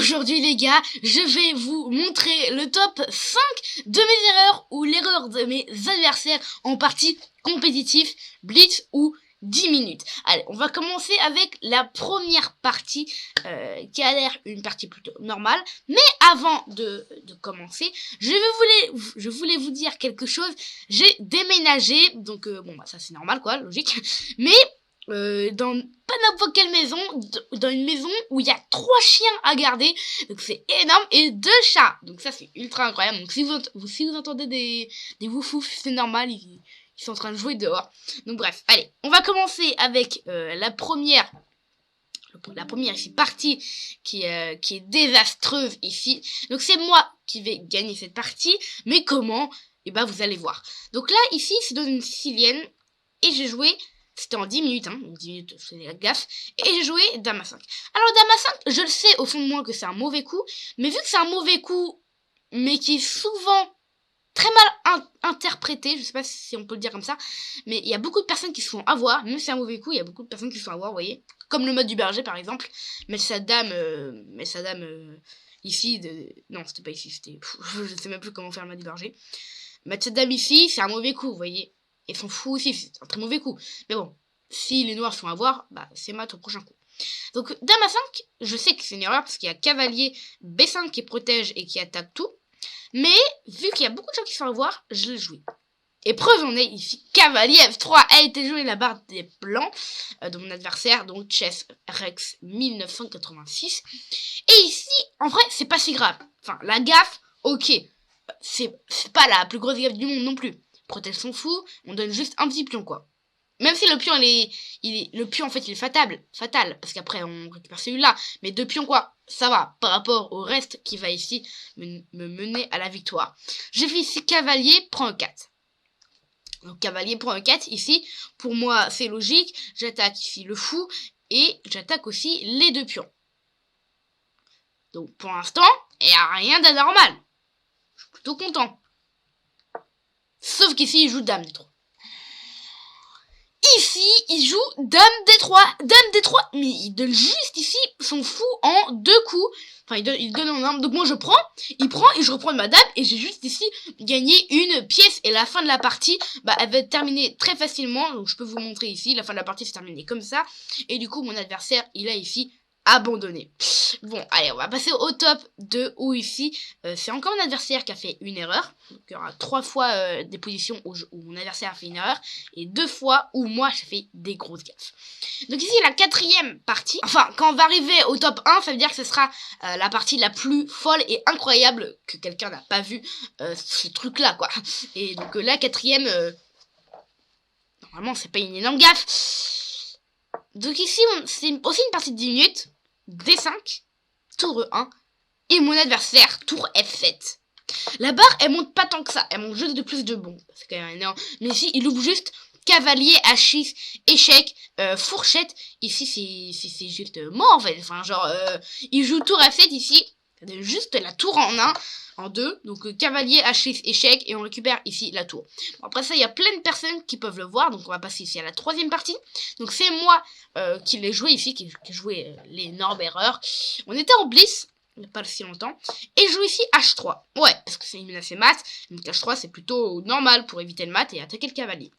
Aujourd'hui les gars, je vais vous montrer le top 5 de mes erreurs ou l'erreur de mes adversaires en partie compétitive, blitz ou 10 minutes. Allez, on va commencer avec la première partie qui a l'air une partie plutôt normale. Mais avant de commencer, je voulais vous dire quelque chose. J'ai déménagé, donc bon bah ça c'est normal quoi, logique. Mais dans pas n'importe quelle maison, dans une maison où il y a 3 chiens à garder, donc c'est énorme, et 2 chats, donc ça c'est ultra incroyable. Donc si vous entendez des woufous, c'est normal, ils sont en train de jouer dehors. Donc bref, allez, on va commencer avec la première ici partie qui est désastreuse ici. Donc c'est moi qui vais gagner cette partie, mais comment? Et bah vous allez voir. Donc là ici c'est dans une sicilienne et j'ai joué. C'était en 10 minutes, hein, 10 minutes, je faisais la gaffe. Et j'ai joué Dame à 5. Alors, Dame à 5, je le sais au fond de moi que c'est un mauvais coup. Mais vu que c'est un mauvais coup, mais qui est souvent très mal interprété, je sais pas si on peut le dire comme ça, mais il y a beaucoup de personnes qui se font avoir. Même si c'est un mauvais coup, il y a beaucoup de personnes qui se font avoir, vous voyez. Comme le mode du berger, par exemple. Mais sa dame ici, non, c'était pas ici, c'était... Je sais même plus comment faire le mode du berger. Mettre cette dame ici, c'est un mauvais coup, vous voyez. Ils sont fous aussi, c'est un très mauvais coup. Mais bon, si les noirs sont à voir, bah c'est mat au prochain coup. Donc Dame à 5, je sais que c'est une erreur parce qu'il y a cavalier B5 qui protège et qui attaque tout. Mais vu qu'il y a beaucoup de gens qui sont à voir, je l'ai joué. Et preuve en est ici, cavalier F3 a été joué la barre des blancs de mon adversaire, donc Chess Rex 1986. Et ici, en vrai, c'est pas si grave. Enfin, la gaffe, ok, c'est pas la plus grosse gaffe du monde non plus. Protège son fou, on donne juste un petit pion quoi. Même si le pion le pion en fait il est fatal parce qu'après on récupère celui-là, mais 2 pions quoi, ça va par rapport au reste qui va ici me mener à la victoire. J'ai fait ici cavalier prend un 4. Donc cavalier prend un 4 ici, pour moi c'est logique, j'attaque ici le fou et j'attaque aussi les 2 pions. Donc pour l'instant, il n'y a rien d'anormal. Je suis plutôt content. Sauf qu'ici, il joue Dame D3. Ici, il joue Dame D3. Dame D3, mais il donne juste ici son fou en 2 coups. Enfin, il donne en un. Donc moi, je prends, il prend et je reprends ma dame. Et j'ai juste ici gagné une pièce. Et la fin de la partie, bah, elle va être terminée très facilement. Donc je peux vous montrer ici. La fin de la partie s'est terminée comme ça. Et du coup, mon adversaire, il a ici abandonné. Bon, allez, on va passer au top 2 où ici, c'est encore mon adversaire qui a fait une erreur. Donc, il y aura 3 fois des positions où mon adversaire a fait une erreur et 2 fois où moi j'ai fait des grosses gaffes. Donc ici, la 4e partie, enfin, quand on va arriver au top 1, ça veut dire que ce sera la partie la plus folle et incroyable que quelqu'un n'a pas vu ce truc-là, quoi. Et donc la 4e, normalement, c'est pas une énorme gaffe. Donc ici, c'est aussi une partie de 10 minutes. D5, tour E1, et mon adversaire, tour F7. La barre, elle monte pas tant que ça, elle monte juste de plus de bombes. C'est quand même énorme. Mais ici, il ouvre juste cavalier, H6, échec, fourchette. Ici, c'est juste mort en fait. Enfin, genre, il joue tour F7 ici. Juste la tour en 1, en 2. Donc cavalier, H6, échec. Et on récupère ici la tour. Bon, après ça, il y a plein de personnes qui peuvent le voir. Donc on va passer ici à la 3e partie. Donc c'est moi qui l'ai joué ici, qui joué l'énorme erreur. On était en bliss. Il n'y a pas si longtemps. Et je joue ici H3. Ouais, parce que c'est une menace mat. Donc H3, c'est plutôt normal pour éviter le mat et attaquer le cavalier.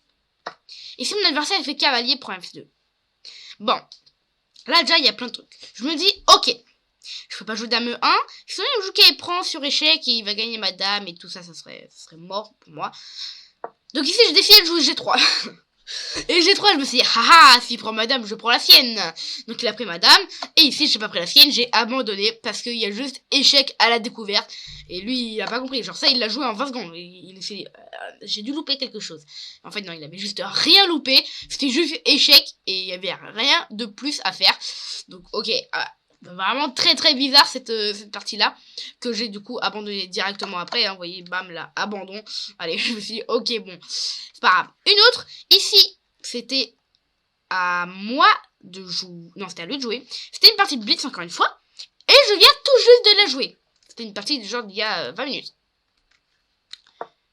Ici, mon adversaire, il fait cavalier, prend F2. Bon. Là, déjà, il y a plein de trucs. Je me dis, ok. Je peux pas jouer dame E1. Sinon, il me joue qu'il prend sur échec et il va gagner ma dame et tout ça, ça serait mort pour moi. Donc ici, je décide de jouer G3. Et G3, je me suis dit, haha, s'il prend ma dame, je prends la sienne. Donc il a pris ma dame. Et ici, j'ai pas pris la sienne, j'ai abandonné. Parce qu'il y a juste échec à la découverte. Et lui, il a pas compris. Genre ça, il l'a joué en 20 secondes. Il s'est dit, j'ai dû louper quelque chose. En fait, non, il avait juste rien loupé. C'était juste échec. Et il y avait rien de plus à faire. Donc, ok. Vraiment très très bizarre cette partie là que j'ai du coup abandonné directement après, hein, vous voyez, bam là, abandon. Allez, je me suis dit ok, bon, c'est pas grave. Une autre, ici c'était à moi de jouer, non c'était à lui de jouer, c'était une partie de blitz encore une fois, et je viens tout juste de la jouer. C'était une partie de genre d'il y a 20 minutes.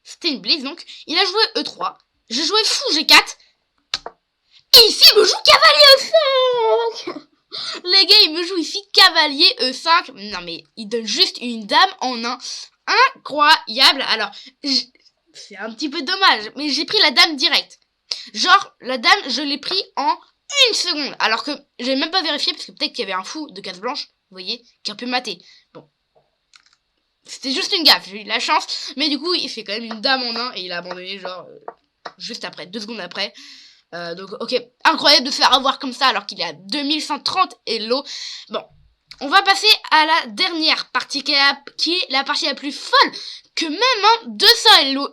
C'était une blitz donc, il a joué E3, je jouais fou G4, et ici il me joue cavalier E5. Les gars, il me joue ici cavalier E5. Non mais, il donne juste une dame en un. Incroyable. Alors, c'est un petit peu dommage, mais j'ai pris la dame directe. Genre, la dame, je l'ai pris en 1 seconde. Alors que j'ai même pas vérifié, parce que peut-être qu'il y avait un fou de case blanche, vous voyez, qui a pu mater. Bon. C'était juste une gaffe, j'ai eu de la chance. Mais du coup, il fait quand même une dame en un, et il a abandonné, genre, juste après, 2 secondes après. Donc, ok, incroyable de se faire avoir comme ça, alors qu'il est à 2130 Hello. Bon, on va passer à la dernière partie, qui est la partie la plus folle, que même un 200 Hello...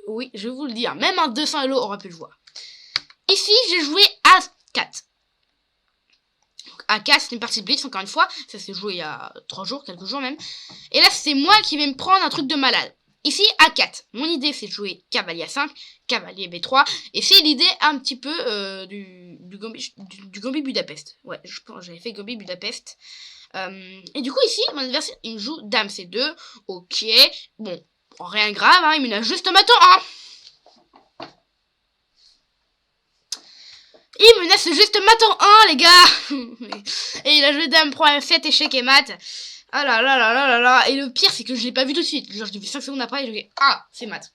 Oui, je vais vous le dire, même un 200 Hello aurait pu le voir. Ici, j'ai joué à 4. A4, c'est une partie de Blitz, encore une fois. Ça s'est joué il y a 3 jours, quelques jours même. Et là, c'est moi qui vais me prendre un truc de malade. Ici, A4. Mon idée, c'est de jouer cavalier A5, cavalier B3. Et c'est l'idée un petit peu du Gambit Budapest. Ouais, je pense j'avais fait Gambit Budapest. Et du coup, ici, mon adversaire, il me joue dame C2. Ok. Bon, rien de grave, hein, il menace juste ma tour 1. Il menace juste mat en 1, les gars. Et il a joué dame prend 7 échec et mat. Ah là là là là là là. Et le pire, c'est que je l'ai pas vu tout de suite. Genre, je l'ai vu 5 secondes après et je lui ai dit, ah, c'est mat.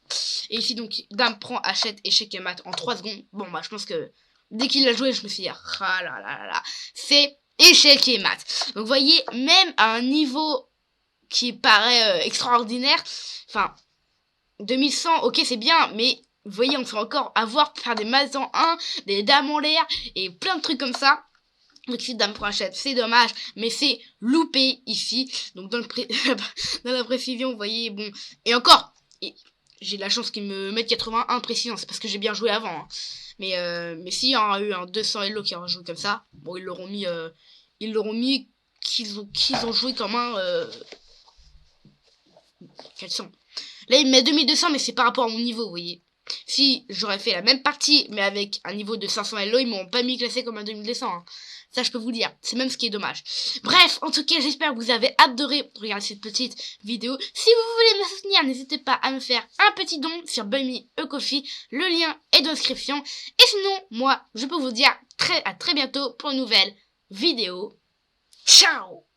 Et ici, donc, dame prend H7, échec et mat en 3 secondes. Bon, bah, je pense que dès qu'il l'a joué, je me suis dit, ah là là là là. C'est échec et mat. Donc, vous voyez, même à un niveau qui paraît extraordinaire, enfin, 2100, ok, c'est bien, mais vous voyez, on peut encore faire des maths en 1, des dames en l'air, et plein de trucs comme ça. Donc ici, dame prend H7, c'est dommage, mais c'est loupé ici. Donc dans la précision, vous voyez, bon. Et encore, j'ai de la chance qu'ils me mettent 81 précision, c'est parce que j'ai bien joué avant. Hein. Mais s'il y a eu un 200 Hello qui a joué comme ça, bon, ils l'auront mis qu'ils ont joué comme un... Quels sont? Là, il me met 2200, mais c'est par rapport à mon niveau, vous voyez. Si j'aurais fait la même partie, mais avec un niveau de 500 Hello, ils m'ont pas mis classé comme un 2200. Hein. Ça, je peux vous dire. C'est même ce qui est dommage. Bref, en tout cas, j'espère que vous avez adoré regarder cette petite vidéo. Si vous voulez me soutenir, n'hésitez pas à me faire un petit don sur Buy Me a Coffee. Le lien est dans la description. Et sinon, moi, je peux vous dire à très bientôt pour une nouvelle vidéo. Ciao!